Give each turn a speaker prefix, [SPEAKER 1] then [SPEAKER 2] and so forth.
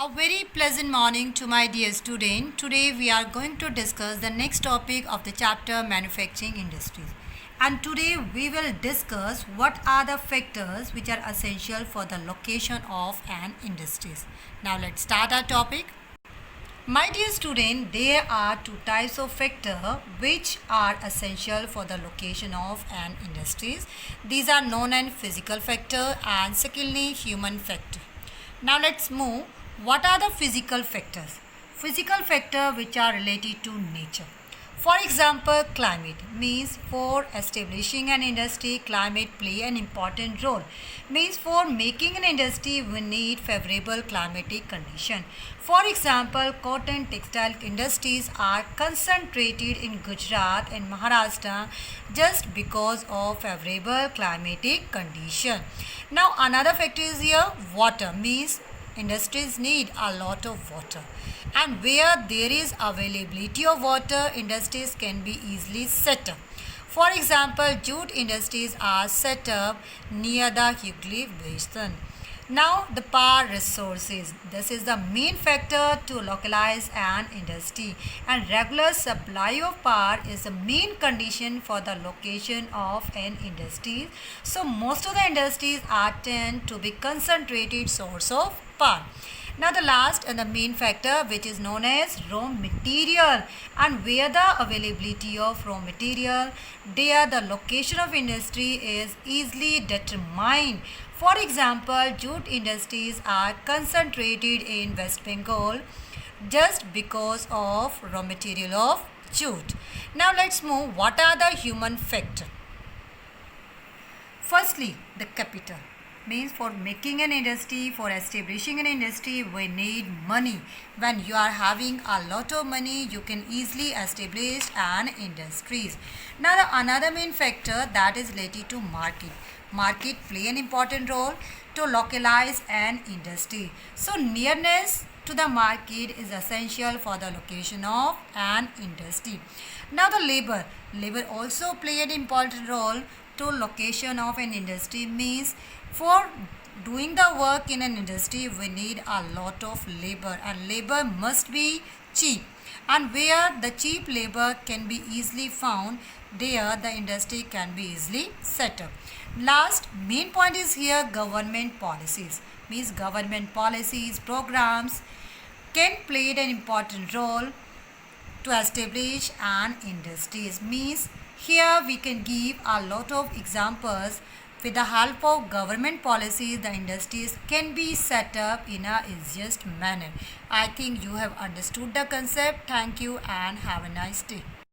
[SPEAKER 1] A very pleasant morning to my dear student. Today we are going to discuss the next topic of the chapter manufacturing industries. And today we will discuss what are the factors which are essential for the location of an industries. Now let's start our topic. My dear student, there are two types of factors which are essential for the location of an industries. These are known as physical factor and secondly human factor. Now let's move. What are the physical factors? Physical factors which are related to nature. For example, climate means for establishing an industry, climate play an important role. Means for making an industry, we need favorable climatic condition. For example, cotton textile industries are concentrated in Gujarat and Maharashtra just because of favorable climatic condition. Now another factor is here, water means industries need a lot of water, and where there is availability of water, industries can be easily set up. For example, jute industries are set up near the Hooghly Basin. Now the power resources. This is the main factor to localize an industry, and regular supply of power is the main condition for the location of an industry. So most of the industries are tend to be concentrated source of power. Now the last and the main factor which is known as raw material, and where the availability of raw material, there the location of industry is easily determined. For example, jute industries are concentrated in West Bengal just because of raw material of jute. Now let's move. What are the human factor? Firstly, the capital means for making an industry, for establishing an industry, we need money. When you are having a lot of money, you can easily establish an industries. Now the another main factor that is related to market. Market play an important role to localize an industry. So nearness to the market is essential for the location of an industry. Now the labor also play an important role to location of an industry. Means for doing the work in an industry, we need a lot of labor, and labor must be cheap, and where the cheap labor can be easily found, there the industry can be easily set up. Last main point is here, government policies. Means government policies, programs can play an important role to establish an industries. Means here we can give a lot of examples. With the help of government policies, the industries can be set up in a easiest manner. I think you have understood the concept. Thank you and have a nice day.